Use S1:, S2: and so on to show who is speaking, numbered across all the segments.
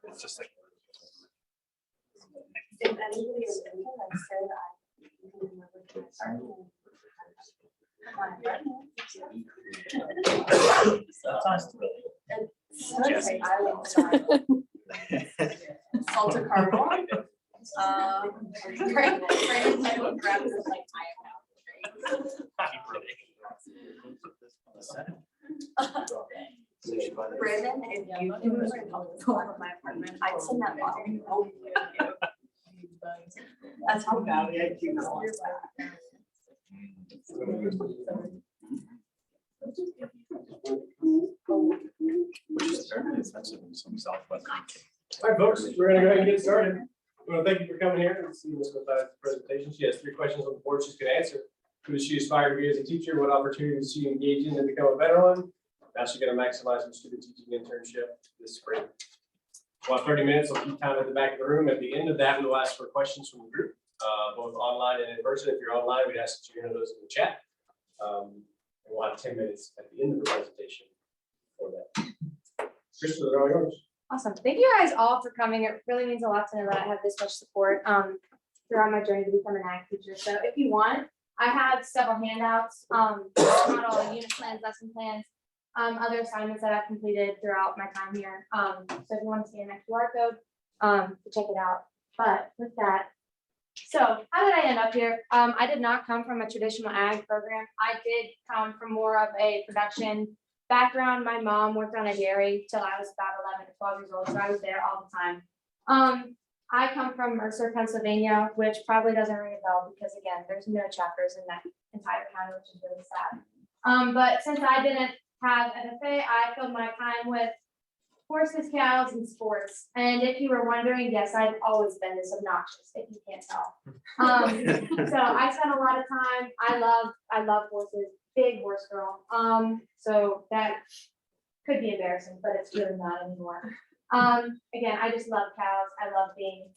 S1: It's just like
S2: If anybody is thinking, I said
S1: that's nice to really.
S2: Salted caramel. Brandon's like would grab this like Brandon, if you can move to my apartment, I'd send that bottle home. That's how badly I do not want that.
S3: All right, folks, we're gonna go ahead and get started. Well, thank you for coming here and seeing Ms. Mathias' presentation. She has 3 questions on the board she's gonna answer. Who does she aspire to be as a teacher? What opportunities does she engage in to become a better one? Now she's gonna maximize her student teaching internship this spring. We'll have 30 minutes, we'll keep time at the back of the room. At the end of that, we'll ask for questions from the group, both online and in person. If you're online, we'd ask that you enter those in the chat. And we'll have 10 minutes at the end of the presentation for that. Krista, they're all yours.
S4: Awesome. Thank you guys all for coming. It really means a lot to know that I have this much support throughout my journey to become an ag teacher. So if you want, I have several handouts, not all unit plans, lesson plans, other assignments that I've completed throughout my time here. So if you want to see a QR code, to check it out. But with that, so how did I end up here? I did not come from a traditional ag program. I did come from more of a production background. My mom worked on a dairy till I was about 11 to 12 years old, so I was there all the time. I come from Mercer, Pennsylvania, which probably doesn't ring a bell because again, there's no chapters in that entire county, which is really sad. But since I didn't have FFA, I filled my time with horses, cows, and sports. And if you were wondering, yes, I've always been this obnoxious, if you can't tell. So I spent a lot of time. I love horses, big horse girl. So that could be embarrassing, but it's really not anymore. Again, I just love cows. I love being,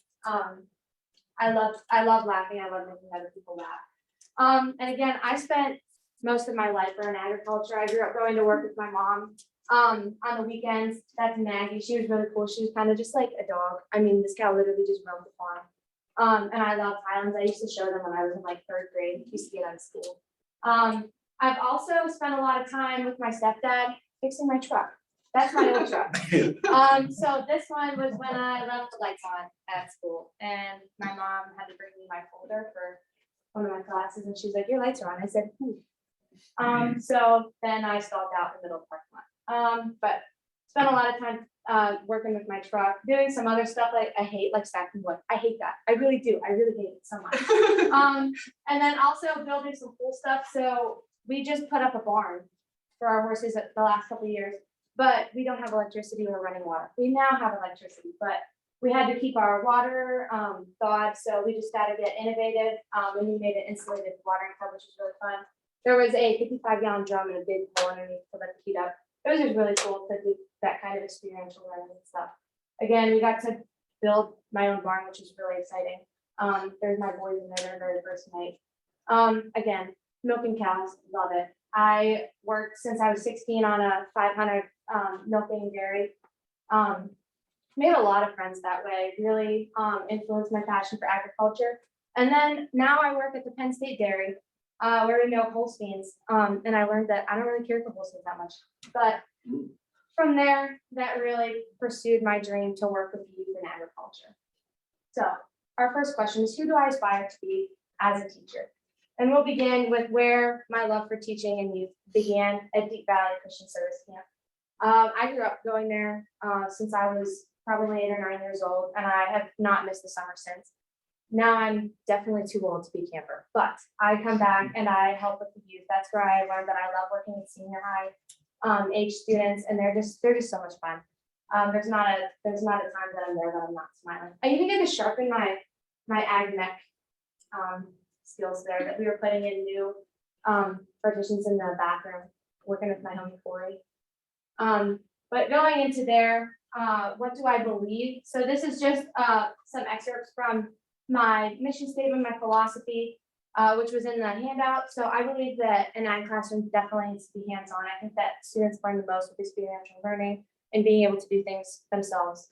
S4: I love laughing. I love making other people laugh. And again, I spent most of my life in agriculture. I grew up going to work with my mom. On the weekends, that's Maggie. She was really cool. She was kind of just like a dog. I mean, this cow literally just roamed the farm. And I love Highlands. I used to show them when I was in like 3rd grade. Used to get out of school. I've also spent a lot of time with my stepdad fixing my truck. That's my old truck. So this one was when I left the lights on at school, and my mom had to bring me my folder for one of my classes, and she's like, "Your lights are on." I said, So then I stalled out in the middle of the parking lot. But spent a lot of time working with my truck, doing some other stuff like I hate, like stacking wood. I hate that. I really do. I really hate it so much. And then also building some cool stuff. So we just put up a barn for our horses the last couple of years, but we don't have electricity or running water. We now have electricity, but we had to keep our water thawed. So we just got to get innovative. And we made an insulated watering tub, which was really fun. There was a 55-gallon drum and a big hole underneath to let the heat up. It was just really cool to do that kind of experiential learning and stuff. Again, we got to build my own barn, which is really exciting. There's my boys in there, their very first night. Again, milking cows, love it. I worked since I was 16 on a 500 milking dairy. Made a lot of friends that way, really influenced my passion for agriculture. And then now I work at the Penn State Dairy, where we milk Holsteins. And I learned that I don't really care for Holsteins that much. But from there, that really pursued my dream to work with youth in agriculture. So our first question is, who do I aspire to be as a teacher? And we'll begin with where my love for teaching and youth began at Deep Valley Christian Service Camp. I grew up going there since I was probably 8 or 9 years old, and I have not missed the summer since. Now I'm definitely too old to be camper, but I come back and I help with the youth. That's where I learned that I love working with senior high age students, and they're just so much fun. There's not a time that I'm there that I'm not smiling. I even get to sharpen my ag mech skills there, that we were putting in new partitions in the bathroom, working with my homie Corey. But going into there, what do I believe? So this is just some excerpts from my mission statement, my philosophy. which was in the handout. So I believe that an ag classroom definitely needs to be hands-on. I think that students learn the most with experiential learning and being able to do things themselves.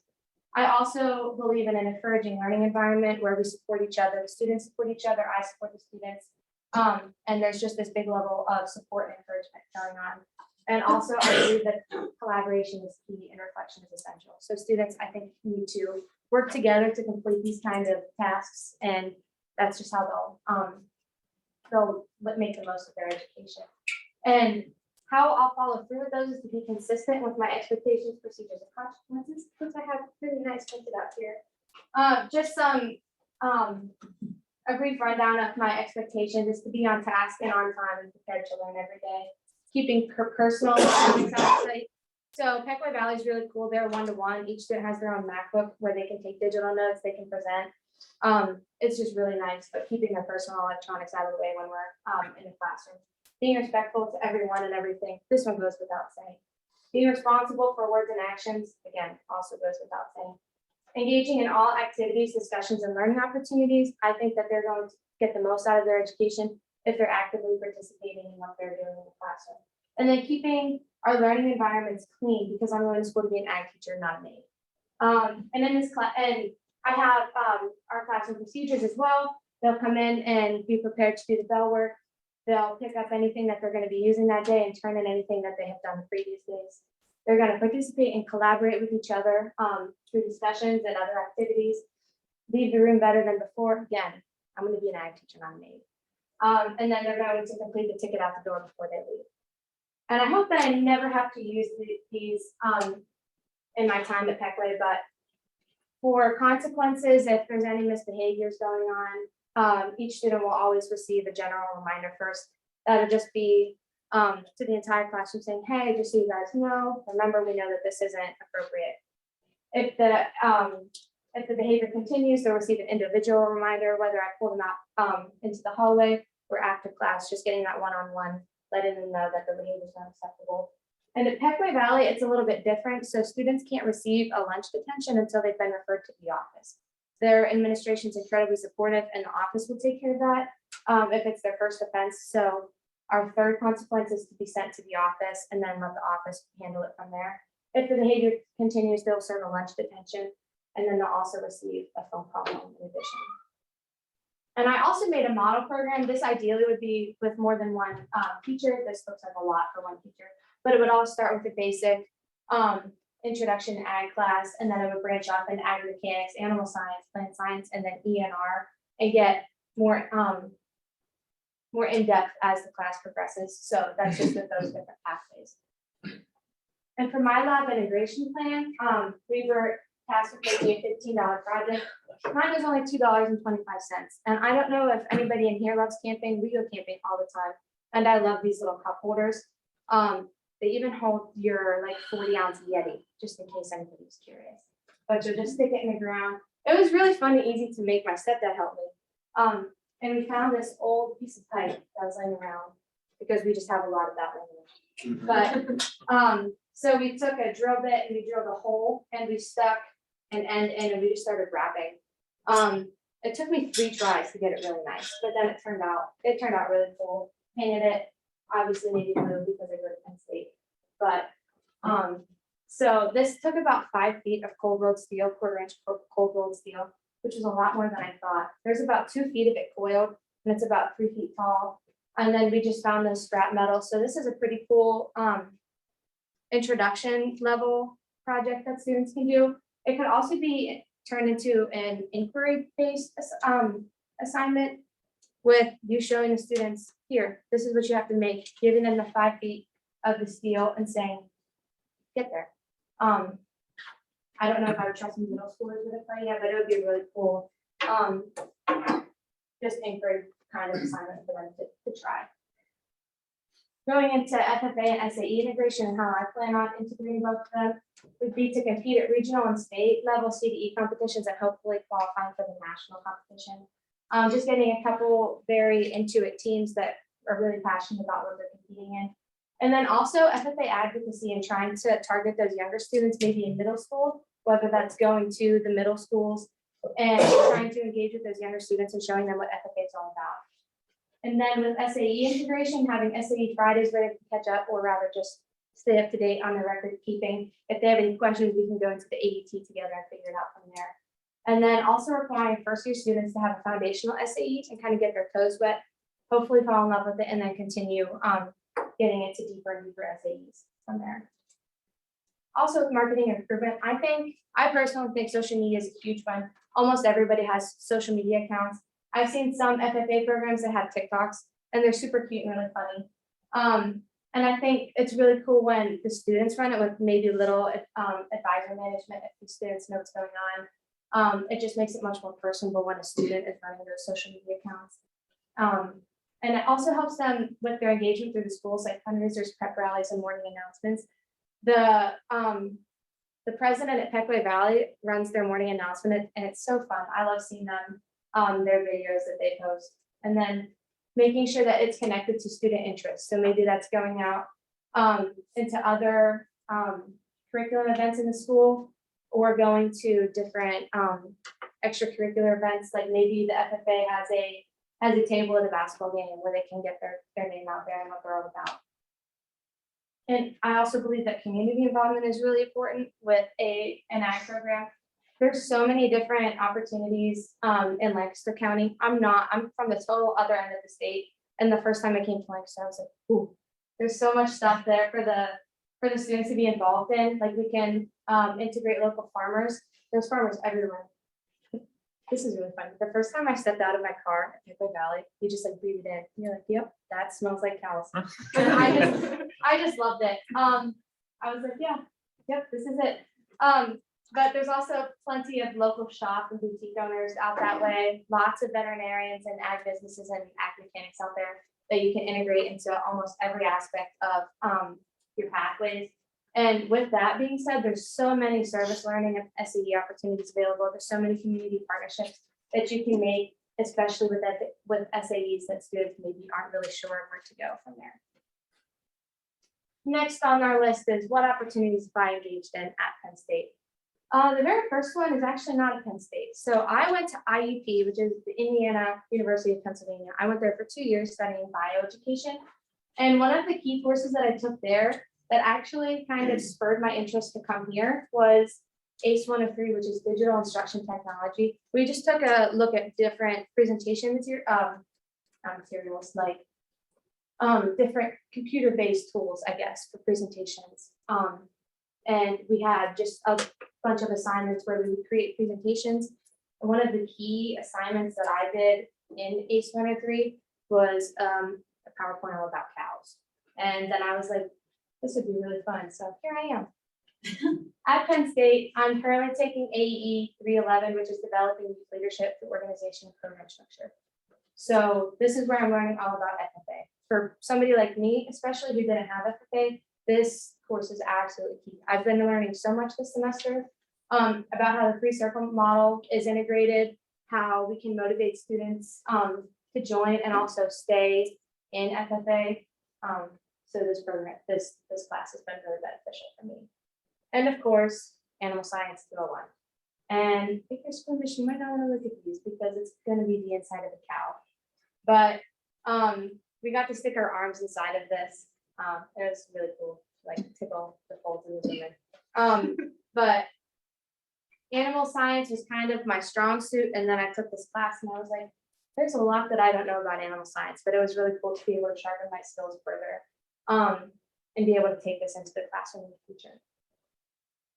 S4: I also believe in an encouraging learning environment where we support each other, the students support each other, I support the students. And there's just this big level of support and encouragement going on. And also I believe that collaboration is key and reflection is essential. So students, I think, need to work together to complete these kind of tasks, and that's just how they'll make the most of their education. And how I'll follow through with those is to be consistent with my expectations, procedures, and consequences, which I have really nice printed out here. Just some a brief rundown of my expectations is to be on task and on time and prepared to learn every day. Keeping personal assignments out of sight. So Peckway Valley is really cool. They're one-to-one. Each student has their own MacBook where they can take digital notes, they can present. It's just really nice, but keeping their personal electronics out of the way when we're in the classroom. Being respectful to everyone and everything. This one goes without saying. Being responsible for words and actions, again, also goes without saying. Engaging in all activities, discussions, and learning opportunities. I think that they're going to get the most out of their education if they're actively participating in what they're doing in the classroom. And then keeping our learning environments clean, because I'm going to school to be an ag teacher, not a maid. And in this class, and I have our classroom procedures as well. They'll come in and be prepared to do the bell work. They'll pick up anything that they're going to be using that day and turn in anything that they have done the previous days. They're going to participate and collaborate with each other through discussions and other activities. Leave the room better than before. Again, I'm going to be an ag teacher, not a maid. And then they're going to complete the ticket out the door before they leave. And I hope that I never have to use these in my time at Peckway, but for consequences, if there's any misbehaviors going on, each student will always receive a general reminder first. That'll just be to the entire classroom saying, hey, just so you guys know, remember, we know that this isn't appropriate. If the behavior continues, they'll receive an individual reminder, whether I pull them out into the hallway or after class, just getting that one-on-one, letting them know that the behavior is not acceptable. And at Peckway Valley, it's a little bit different. So students can't receive a lunch detention until they've been referred to the office. Their administration is incredibly supportive, and the office will take care of that if it's their first offense. So our third consequence is to be sent to the office and then let the office handle it from there. If the behavior continues, they'll serve a lunch detention, and then they'll also receive a phone call home in addition. And I also made a model program. This ideally would be with more than one teacher. This looks like a lot for one teacher, but it would all start with a basic introduction to ag class, and then it would branch off in agri-mechanics, animal science, plant science, and then ENR, and get more in-depth as the class progresses. So that's just with those different pathways. And for my lab integration plan, we were tasked with making a $15 project. Mine was only $2.25. And I don't know if anybody in here loves camping. We go camping all the time. And I love these little cup holders. They even hold your like 40-ounce Yeti, just in case anybody's curious. But you'll just stick it in the ground. It was really fun and easy to make. My stepdad helped me. And we found this old piece of pipe that was laying around because we just have a lot of that laying around. But so we took a drill bit and we drilled a hole and we stuck an end in and we just started wrapping. It took me 3 tries to get it really nice, but then it turned out really cool. Painted it, obviously navy blue because I go to Penn State. But so this took about 5 feet of cold rolled steel, 1/4 inch cold rolled steel, which is a lot more than I thought. There's about 2 feet of it coiled, and it's about 3 feet tall. And then we just found those scrap metal. So this is a pretty cool introduction level project that students can do. It could also be turned into an inquiry-based assignment with you showing the students, here, this is what you have to make, giving them the 5 feet of the steel and saying, get there. I don't know if I would trust middle schoolers with it quite yet, but it would be really cool. Just inquiry kind of assignment for them to try. Going into FFA and SAE integration and how I plan on integrating both of them would be to compete at regional and state level CDE competitions and hopefully qualifying for the national competition. Just getting a couple very into it teams that are really passionate about what they're competing in. And then also FFA advocacy and trying to target those younger students, maybe in middle school, whether that's going to the middle schools and trying to engage with those younger students and showing them what FFA is all about. And then with SAE integration, having SAE Fridays where they can catch up, or rather just stay up to date on their record keeping. If they have any questions, we can go into the AET together and figure it out from there. And then also requiring first year students to have a foundational SAE and kind of get their toes wet, hopefully fall in love with it, and then continue getting into deeper and deeper SAEs from there. Also with marketing improvement, I personally think social media is a huge one. Almost everybody has social media accounts. I've seen some FFA programs that have TikToks, and they're super cute and really funny. And I think it's really cool when the students run it with maybe little advisor management if the students know what's going on. It just makes it much more personable when a student is running those social media accounts. And it also helps them with their engagement through the schools, like fundraisers, prep rallies, and morning announcements. The president at Pequay Valley runs their morning announcement, and it's so fun. I love seeing them, their videos that they post. And then making sure that it's connected to student interests. So maybe that's going out into other curriculum events in the school, or going to different extracurricular events. Like maybe the FFA has a table at a basketball game where they can get their name out there and what they're all about. And I also believe that community involvement is really important with an ag program. There's so many different opportunities in Lancaster County. I'm from the total other end of the state. And the first time I came to Lancaster, I was like, ooh, there's so much stuff there for the students to be involved in. Like we can integrate local farmers. There's farmers everywhere. This is really fun. The first time I stepped out of my car at Pequay Valley, you just like breathe it in. You're like, yep, that smells like cows. And I just loved it. I was like, yeah, yep, this is it. But there's also plenty of local shop and boutique owners out that way. Lots of veterinarians and ag businesses and ag mechanics out there that you can integrate into almost every aspect of your pathways. And with that being said, there's so many service learning and SAE opportunities available. There's so many community partnerships that you can make, especially with SAEs that students maybe aren't really sure where to go from there. Next on our list is what opportunities have I engaged in at Penn State? The very first one is actually not at Penn State. So I went to IUP, which is the Indiana University of Pennsylvania. I went there for 2 years studying bioeducation. And one of the key courses that I took there that actually kind of spurred my interest to come here was ACE 103, which is digital instruction technology. We just took a look at different presentation materials, like different computer-based tools, I guess, for presentations. And we had just a bunch of assignments where we would create presentations. And one of the key assignments that I did in ACE 103 was a PowerPoint all about cows. And then I was like, this would be really fun. So here I am. At Penn State, I'm currently taking AEE 311, which is developing youth leadership through organization and program structure. So this is where I'm learning all about FFA. For somebody like me, especially who didn't have FFA, this course is absolutely key. I've been learning so much this semester about how the 3-circle model is integrated, how we can motivate students to join and also stay in FFA. So this program, this class has been really beneficial for me. And of course, Animal Science 201. And if you're squeamish, you might not want to look at these because it's going to be the inside of the cow. But we got to stick our arms inside of this. It was really cool, like tickle the folds in the human. But animal science was kind of my strong suit. And then I took this class and I was like, there's a lot that I don't know about animal science, but it was really cool to be able to sharpen my skills further and be able to take this into the classroom in the future.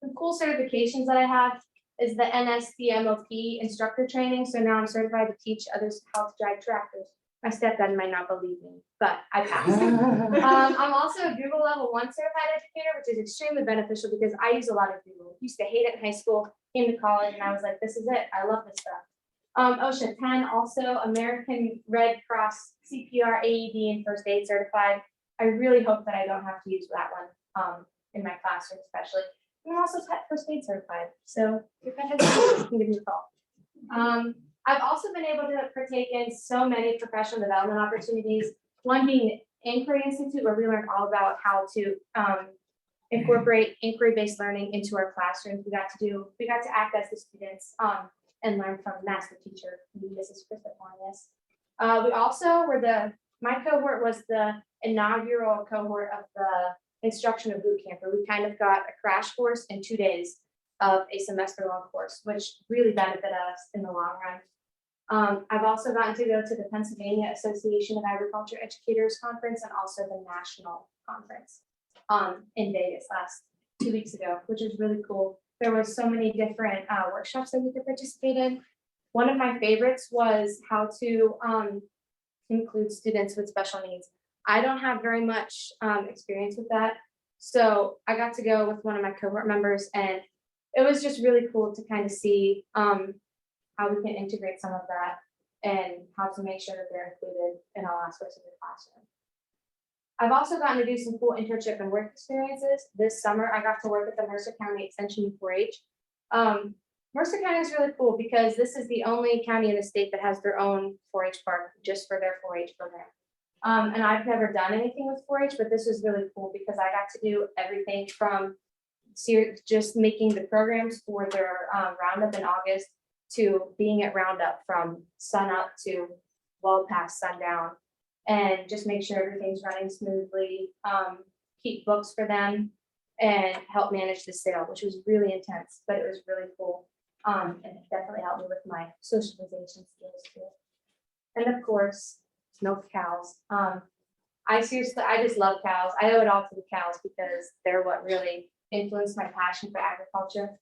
S4: The cool certifications that I have is the NSDMOP instructor training. So now I'm certified to teach others how to drive tractors. My stepdad might not believe me, but I passed. I'm also a Google Level 1 certified educator, which is extremely beneficial because I use a lot of Google. Used to hate it in high school, came to college, and I was like, this is it. I love this stuff. OSHA 10, also American Red Cross CPR, AED, and First Aid certified. I really hope that I don't have to use that one in my classroom, especially. I'm also Pet First Aid certified, so if I have to, you can give me a call. I've also been able to partake in so many professional development opportunities. One being Inquiry Institute, where we learned all about how to incorporate inquiry-based learning into our classrooms. We got to act as the students and learn from master teacher, Mrs. Krista Mathias. We also were my cohort was the inaugural cohort of the instructional boot camp, where we kind of got a crash course in 2 days of a semester-long course, which really benefited us in the long run. I've also gotten to go to the Pennsylvania Association of Agriculture Educators Conference and also the National Conference in Vegas last 2 weeks ago, which is really cool. There was so many different workshops that we could participate in. One of my favorites was how to include students with special needs. I don't have very much experience with that. So I got to go with one of my cohort members, and it was just really cool to kind of see how we can integrate some of that and how to make sure that they're included in all aspects of the classroom. I've also gotten to do some cool internship and work experiences. This summer, I got to work at the Mercer County Extension 4-H. Mercer County is really cool because this is the only county in the state that has their own 4-H park just for their 4-H program. And I've never done anything with 4-H, but this was really cool because I got to do everything from just making the programs for their roundup in August to being at roundup from sun up to well past sundown, and just make sure everything's running smoothly, keep books for them, and help manage the sale, which was really intense, but it was really cool. And it definitely helped me with my socialization skills too. And of course, milk cows. I just love cows. I owe it all to the cows because they're what really influenced my passion for agriculture.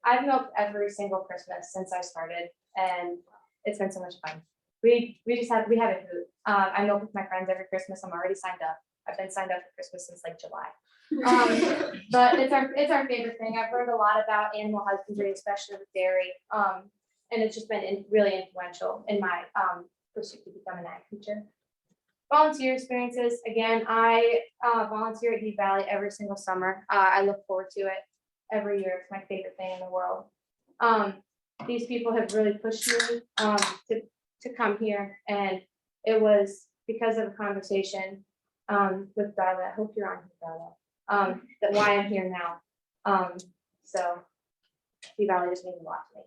S4: I've milked every single Christmas since I started, and it's been so much fun. We have a hoot. I milk with my friends every Christmas. I'm already signed up. I've been signed up for Christmas since like July. But it's our favorite thing. I've learned a lot about animal husbandry, especially with dairy. And it's just been really influential in my pursuit to become an ag teacher. Volunteer experiences. Again, I volunteer at Deep Valley every single summer. I look forward to it every year. It's my favorite thing in the world. These people have really pushed me to come here, and it was because of a conversation with Darla. I hope you're on here, Darla. That why I'm here now. So Deep Valley just means a lot to me.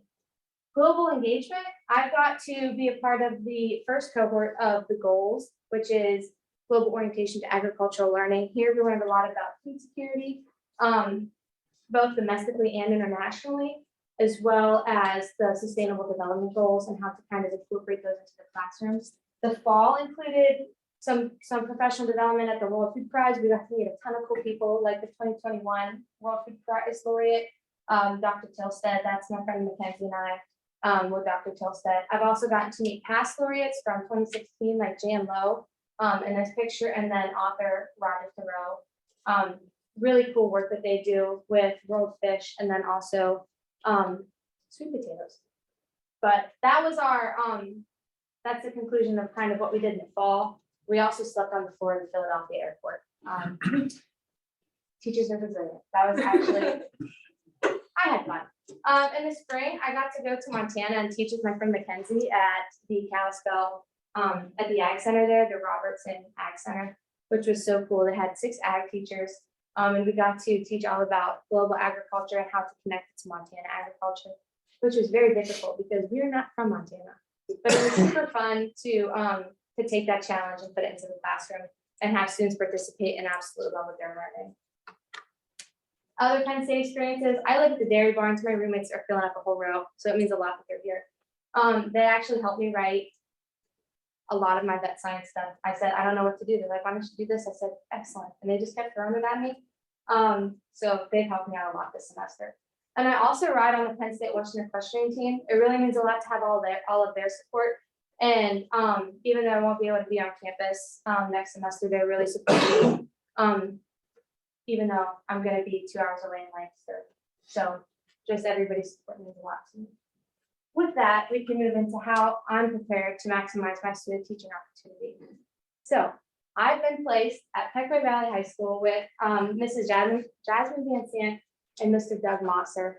S4: Global engagement, I've got to be a part of the first cohort of the goals, which is global orientation to agricultural learning. Here we learned a lot about food security, both domestically and internationally, as well as the sustainable development goals and how to kind of incorporate those into the classrooms. The fall included some professional development at the World Food Prize. We got to meet a ton of cool people, like the 2021 World Food Prize laureate, Dr. Tilstead. That's my friend Mackenzie and I. With Dr. Tilstead. I've also gotten to meet past laureates from 2016, like Jan Lowe in this picture, and then author Roger Thoreau. Really cool work that they do with rolled fish and then also sweet potatoes. But that was our, that's the conclusion of kind of what we did in the fall. We also slept on the floor of the Philadelphia airport. Teachers are resilient. That was actually, I had fun. In the spring, I got to go to Montana and teach with my friend Mackenzie at the Kalispell, at the Ag Center there, the Robertson Ag Center, which was so cool. They had 6 ag teachers, and we got to teach all about global agriculture and how to connect it to Montana agriculture, which was very difficult because we're not from Montana. But it was super fun to take that challenge and put it into the classroom and have students participate and absolutely love what they're learning. Other Penn State experiences, I live at the dairy barns. My roommates are filling up a whole row, so it means a lot that they're here. They actually helped me write a lot of my vet science stuff. I said, I don't know what to do. They're like, why don't you do this? I said, excellent. And they just kept throwing it at me. So they've helped me out a lot this semester. And I also ride on the Penn State Western equestrian team. It really means a lot to have all of their support. And even though I won't be able to be on campus next semester, they're really supporting me. Even though I'm going to be 2 hours away in Lancaster. So just everybody's support means a lot to me. With that, we can move into how I'm prepared to maximize my student teaching opportunity. So I've been placed at Pequot Valley High School with Mrs. Jasmine Van Sant and Mr. Doug Mosser.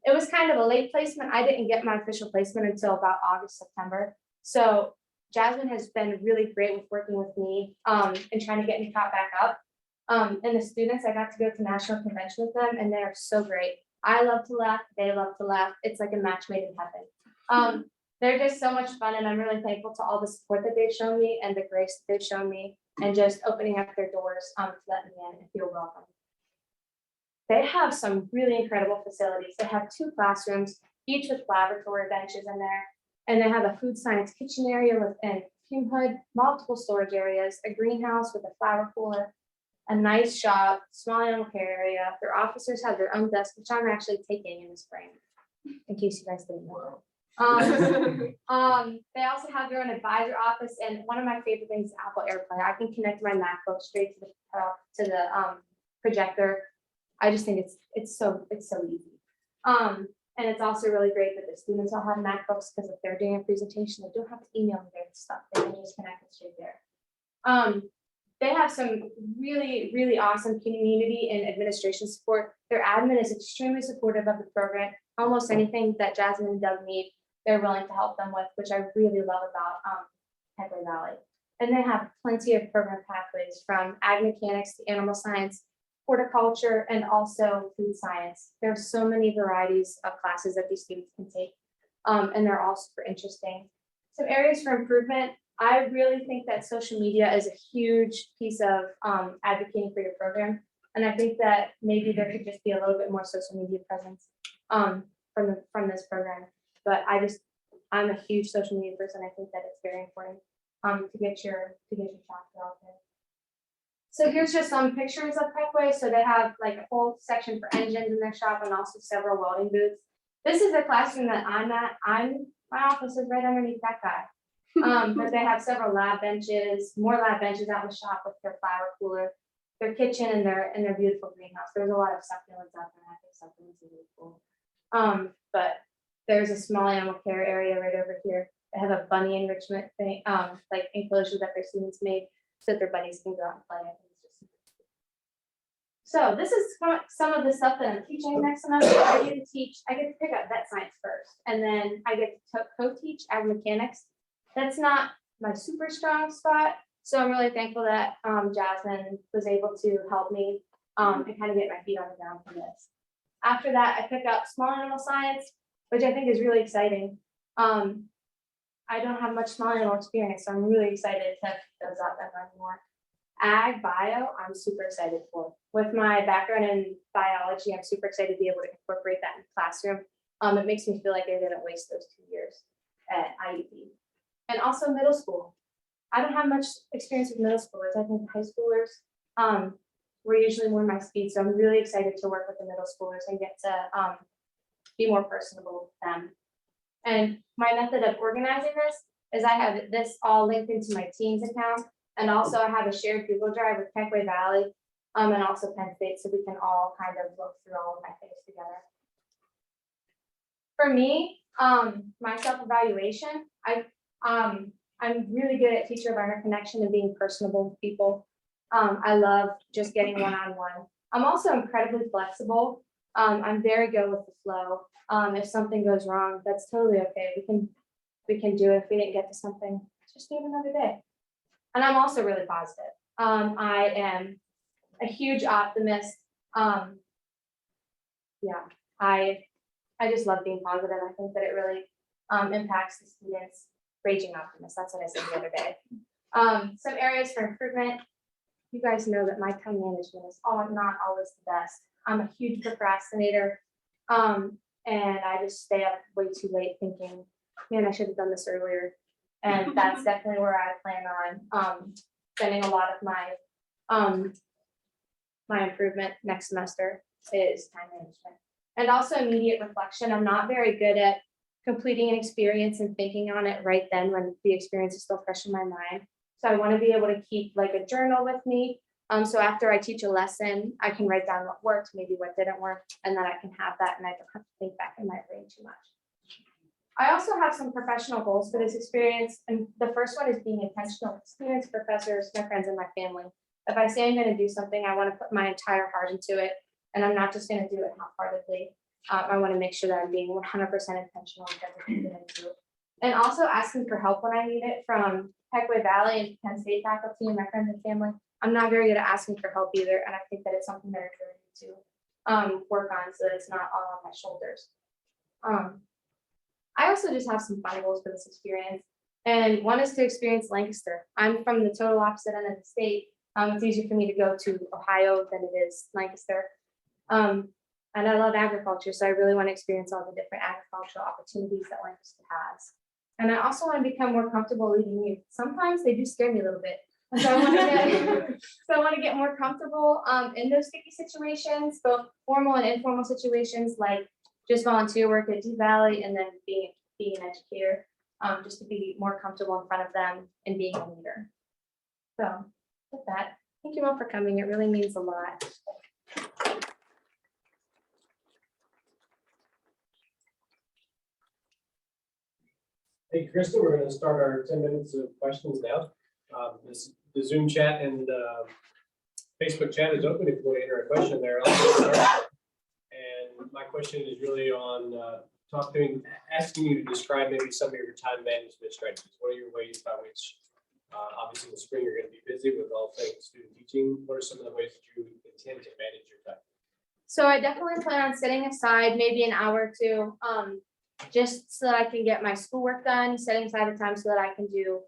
S4: It was kind of a late placement. I didn't get my official placement until about August, September. So Jasmine has been really great with working with me and trying to get me caught back up. And the students, I got to go to national convention with them, and they're so great. I love to laugh. They love to laugh. It's like a match made in heaven. they're just so much fun, and I'm really thankful to all the support that they've shown me and the grace that they've shown me, and just opening up their doors to let me in and feel welcome. They have some really incredible facilities. They have 2 classrooms, each with laboratory benches in there, and they have a food science kitchen area with a fume hood, multiple storage areas, a greenhouse with a flower cooler, a nice shop, small animal care area. Their officers have their own desk, which I'm actually taking in the spring, in case you guys didn't know. They also have their own advisor office, and one of my favorite things is Apple AirPlay. I can connect my MacBook straight to the projector. I just think it's so easy. And it's also really great that the students all have MacBooks, because if they're doing a presentation, they don't have to email me their stuff. They can just connect it straight there. They have some really, really awesome community and administration support. Their admin is extremely supportive of the program. Almost anything that Jasmine and Doug need, they're willing to help them with, which I really love about Heckley Valley. And they have plenty of program pathways, from ag mechanics to animal science, horticulture, and also food science. There are so many varieties of classes that these students can take, and they're all super interesting. Some areas for improvement: I really think that social media is a huge piece of advocating for your program, and I think that maybe there could just be a little bit more social media presence from this program. But I'm a huge social media person. I think that it's very important to get your chapter out there. So here's just some pictures of Heckley. So they have like a whole section for engines in their shop, and also several welding booths. This is the classroom that I'm at. My office is right underneath that guy. But they have several lab benches, more lab benches out in the shop with their flower cooler, their kitchen, and their beautiful greenhouse. There's a lot of succulents out there, and I think succulents are really cool. But there's a small animal care area right over here. They have a bunny enrichment thing, like enclosure that their students made so that their bunnies can go out and play. I think it's just super cool. So this is some of the stuff that I'm teaching next semester. I get to pick up vet science first, and then I get to co-teach ag mechanics. That's not my super strong spot, so I'm really thankful that Jasmine was able to help me and kind of get my feet on the ground for this. After that, I pick up small animal science, which I think is really exciting. I don't have much small animal experience, so I'm really excited to pick those up and learn more. Ag bio, I'm super excited for. With my background in biology, I'm super excited to be able to incorporate that in the classroom. It makes me feel like I didn't waste those 2 years at IUP. And also middle school. I don't have much experience with middle schoolers. I think high schoolers were usually more my speed, so I'm really excited to work with the middle schoolers and get to be more personable with them. And my method of organizing this is I have this all linked into my Teams account, and also I have a shared Google Drive with Heckley Valley and also Penn State, so we can all kind of look through all of my things together. For me, my self-evaluation, I'm really good at teacher learner connection and being personable with people. I love just getting one-on-one. I'm also incredibly flexible. I'm very good with the flow. If something goes wrong, that's totally okay. We can do it. If we didn't get to something, just do it another day. And I'm also really positive. I am a huge optimist. Yeah, I just love being positive. I think that it really impacts the students. Raging optimist, that's what I said the other day. Some areas for improvement. You guys know that my time management is not always the best. I'm a huge procrastinator, and I just stay up way too late thinking, man, I should have done this earlier. And that's definitely where I plan on spending a lot of my improvement next semester is time management. And also immediate reflection. I'm not very good at completing an experience and thinking on it right then when the experience is still fresh in my mind. So I want to be able to keep like a journal with me. So after I teach a lesson, I can write down what worked, maybe what didn't work, and then I can have that and I don't have to think back in my brain too much. I also have some professional goals for this experience. And the first one is being intentional. Students, professors, my friends, and my family. If I say I'm going to do something, I want to put my entire heart into it. And I'm not just going to do it half-heartedly. I want to make sure that I'm being 100% intentional with everything that I do. And also asking for help when I need it from Heckley Valley and Penn State faculty and my friends and family. I'm not very good at asking for help either. And I think that it's something that I really need to work on so that it's not all on my shoulders. I also just have some fun goals for this experience. And one is to experience Lancaster. I'm from the total opposite end of the state. It's easier for me to go to Ohio than it is Lancaster. And I love agriculture, so I really want to experience all the different agricultural opportunities that Lancaster has. And I also want to become more comfortable leading youth. Sometimes they do scare me a little bit. And so I want to get more comfortable in those sticky situations, both formal and informal situations, like just volunteer work at Deep Valley and then being an educator, just to be more comfortable in front of them and being a leader. So with that, thank you all for coming. It really means a lot.
S3: Thank you, Krista. We're going to start our 10 minutes of questions now. The Zoom chat and Facebook chat is open. If you want to enter a question there, I'll get started. And my question is really on asking you to describe maybe some of your time management strategies. What are your ways by which, obviously in the spring, you're going to be busy with all things student teaching. What are some of the ways that you intend to manage your time?
S4: So I definitely plan on setting aside maybe an hour or two, just so that I can get my schoolwork done, setting aside the time so that I can do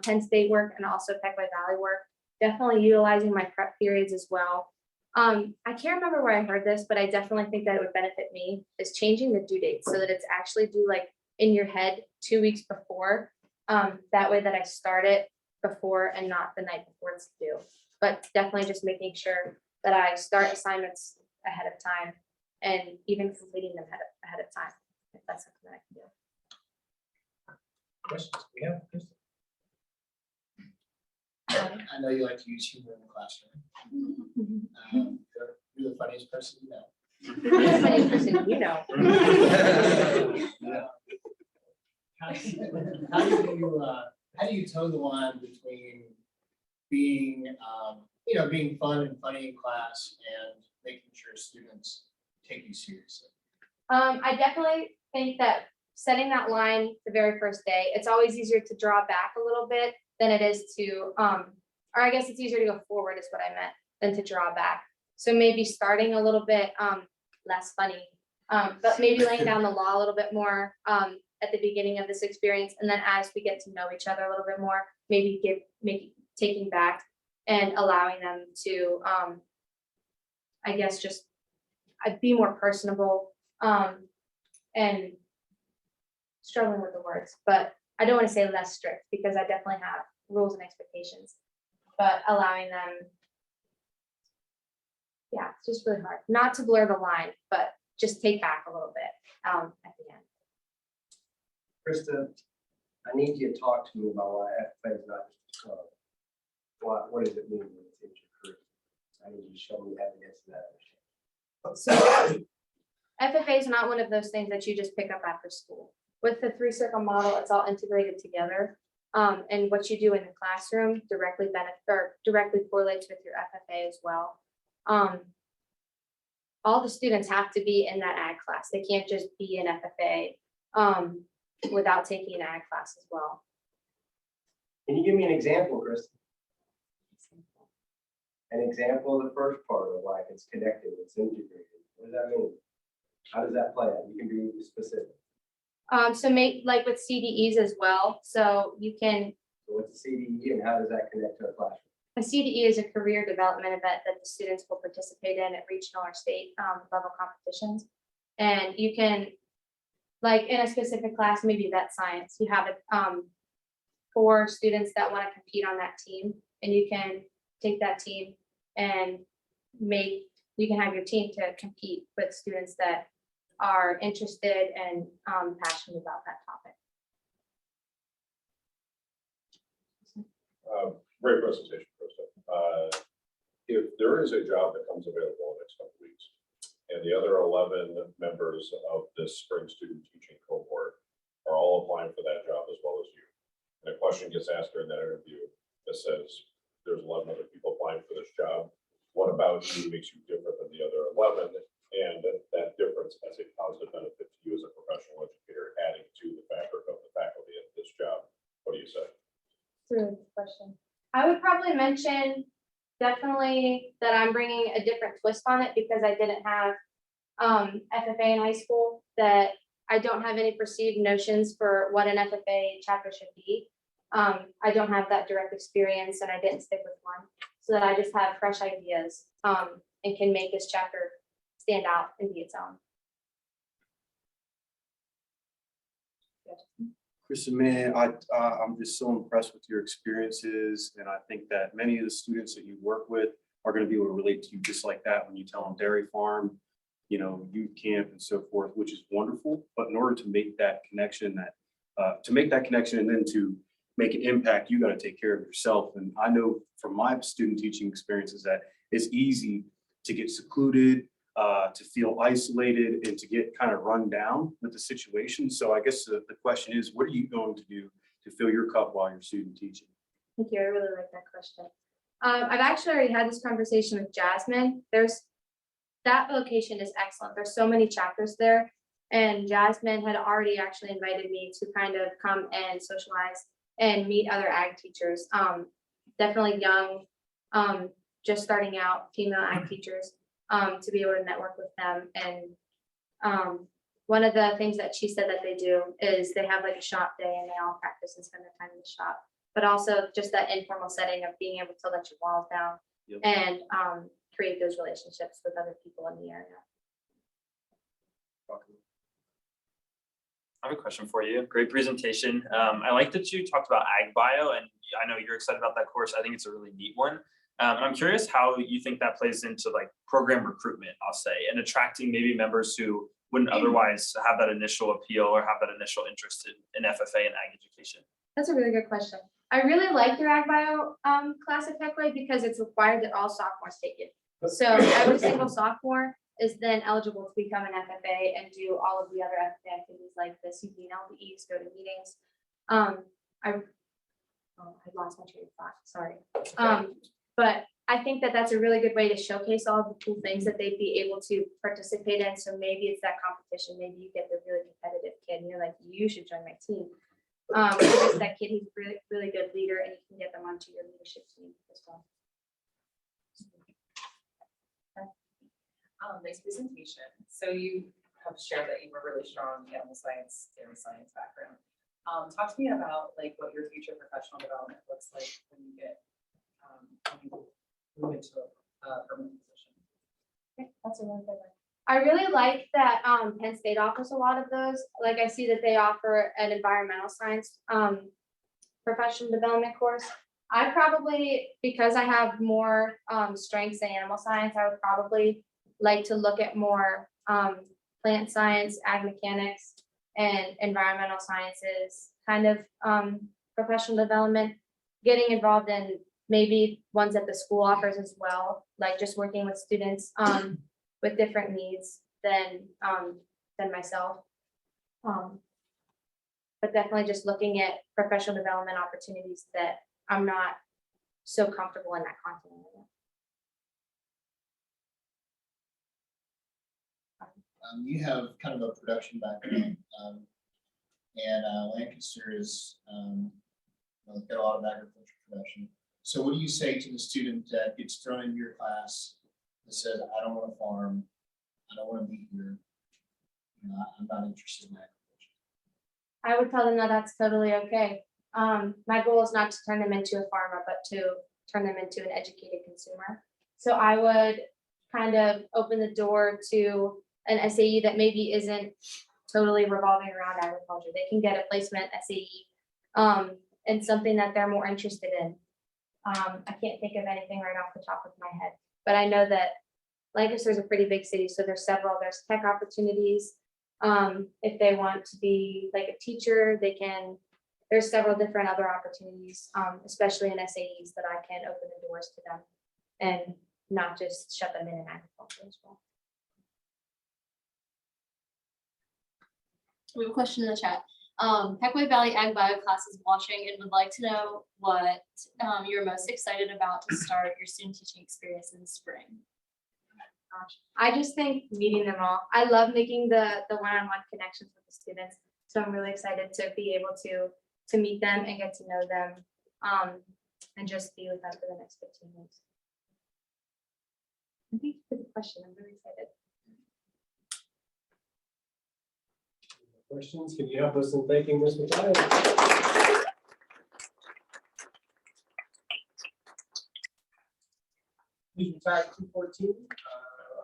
S4: Penn State work and also Peckaway Valley work. Definitely utilizing my prep periods as well. I can't remember where I heard this, but I definitely think that it would benefit me is changing the due date so that it's actually due like in your head 2 weeks before. That way that I start it before and not the night before it's due. But definitely just making sure that I start assignments ahead of time and even completing them ahead of time, if that's something that I can do.
S3: Questions we have? Krista?
S5: I know you like to use humor in the classroom. You're the funniest person you know.
S4: The funniest person you know.
S5: How do you toe the line between being, being fun and funny in class and making sure students take you seriously?
S4: I definitely think that setting that line the very first day, it's always easier to draw back a little bit than it is to, or I guess it's easier to go forward is what I meant than to draw back. So maybe starting a little bit less funny, but maybe laying down the law a little bit more at the beginning of this experience. And then as we get to know each other a little bit more, maybe taking back and allowing them to, I guess, just be more personable and struggling with the words, but I don't want to say less strict because I definitely have rules and expectations, but allowing them, yeah, it's just really hard not to blur the line, but just take back a little bit at the end.
S6: Krista, I need you to talk to me about why FFA is not just a club. What does it mean when it's intercurricular? I need you to show me evidence of that.
S4: So FFA is not one of those things that you just pick up after school. With the 3-circle model, it's all integrated together. And what you do in the classroom directly correlates with your FFA as well. All the students have to be in that ag class. They can't just be in FFA without taking an ag class as well.
S6: Can you give me an example, Krista? An example of the first part of why it's connected, it's integrated. What does that mean? How does that play out? You can be specific.
S4: So make like with CDEs as well. So you can.
S6: So what's a CDE and how does that connect to a classroom?
S4: A CDE is a career development event that the students will participate in at regional or state level competitions. And you can, like in a specific class, maybe vet science, you have 4 students that want to compete on that team, and you can take that team and you can have your team to compete with students that are interested and passionate about that topic.
S7: Great presentation, Krista. If there is a job that comes available in the next couple of weeks, and the other 11 members of this spring student teaching cohort are all applying for that job as well as you, and a question gets asked during that interview that says, there's 11 other people applying for this job. What about you makes you different than the other 11? And that difference has a positive benefit to you as a professional educator, adding to the fabric of the faculty at this job. What do you say?
S4: That's a really good question. I would probably mention definitely that I'm bringing a different twist on it because I didn't have FFA in high school, that I don't have any perceived notions for what an FFA chapter should be. I don't have that direct experience and I didn't stick with one, so that I just have fresh ideas and can make this chapter stand out and be its own.
S8: Krista, man, I'm just so impressed with your experiences, and I think that many of the students that you work with are going to be able to relate to you just like that when you tell them dairy farm, you know, youth camp and so forth, which is wonderful. But in order to make that connection, and then to make an impact, you got to take care of yourself. And I know from my student teaching experiences that it's easy to get secluded, to feel isolated, and to get kind of run down with the situation. So I guess the question is, what are you going to do to fill your cup while you're student teaching?
S4: Thank you. I really like that question. I've actually already had this conversation with Jasmine. That location is excellent. There's so many chapters there. And Jasmine had already actually invited me to kind of come and socialize and meet other ag teachers. Definitely young, just starting out female ag teachers, to be able to network with them. And one of the things that she said that they do is they have like a shop day and they all practice and spend their time in the shop. But also just that informal setting of being able to let your walls down. Yep. And create those relationships with other people in the area.
S1: I have a question for you. Great presentation. I like that you talked about ag bio, and I know you're excited about that course. I think it's a really neat one. And I'm curious how you think that plays into like program recruitment, I'll say, and attracting maybe members who wouldn't otherwise have that initial appeal or have that initial interest in FFA and ag education.
S4: That's a really good question. I really like your ag bio class at Techway because it's required that all sophomores take it. So every single sophomore is then eligible to become an FFA and do all of the other FFA activities like the CP and LPEs, go to meetings. I lost my train of thought, sorry. But I think that that's a really good way to showcase all of the cool things that they'd be able to participate in. So maybe it's that competition. Maybe you get the really competitive kid and you're like, you should join my team. Maybe it's that kid who's really, really good leader and you can get them onto your leadership team as well.
S9: Nice presentation. So you have shared that you were really strong in animal science, dairy science background. Talk to me about like what your future professional development looks like when you get when you move into a permanent position.
S4: Okay, that's a really good one. I really like that Penn State offers a lot of those. Like I see that they offer an environmental science professional development course. I probably, because I have more strengths in animal science, I would probably like to look at more plant science, ag mechanics, and environmental sciences kind of professional development, getting involved in maybe ones that the school offers as well, like just working with students with different needs than myself. But definitely just looking at professional development opportunities that I'm not so comfortable in that content area.
S5: You have kind of a production background, and Lancaster is got a lot of agriculture production. So what do you say to the student that gets thrown into your class that says, I don't want to farm, I don't want to be here, you know, I'm not interested in agriculture?
S4: I would tell them that that's totally okay. My goal is not to turn them into a farmer, but to turn them into an educated consumer. So I would kind of open the door to an SAE that maybe isn't totally revolving around agriculture. They can get a placement SAE and something that they're more interested in. I can't think of anything right off the top of my head, but I know that Lancaster is a pretty big city, so there's tech opportunities. If they want to be like a teacher, there's several different other opportunities, especially in SAEs that I can open the doors to them and not just shut them in agriculture as well.
S2: We have a question in the chat. Techway Valley Ag Bio class is watching and would like to know what you're most excited about to start your student teaching experience in the spring.
S4: Gosh, I just think meeting them all. I love making the one-on-one connections with the students. So I'm really excited to be able to meet them and get to know them and just be with them for the next 15 weeks. Thank you for the question. I'm really excited.
S3: Questions? Can you help us in thanking Ms. Mathias? Please retire at 2:14.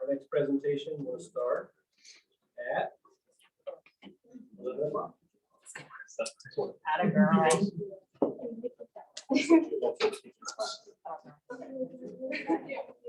S3: Our next presentation will start at 11 o'clock.
S9: Atta girl.
S2: Thank you.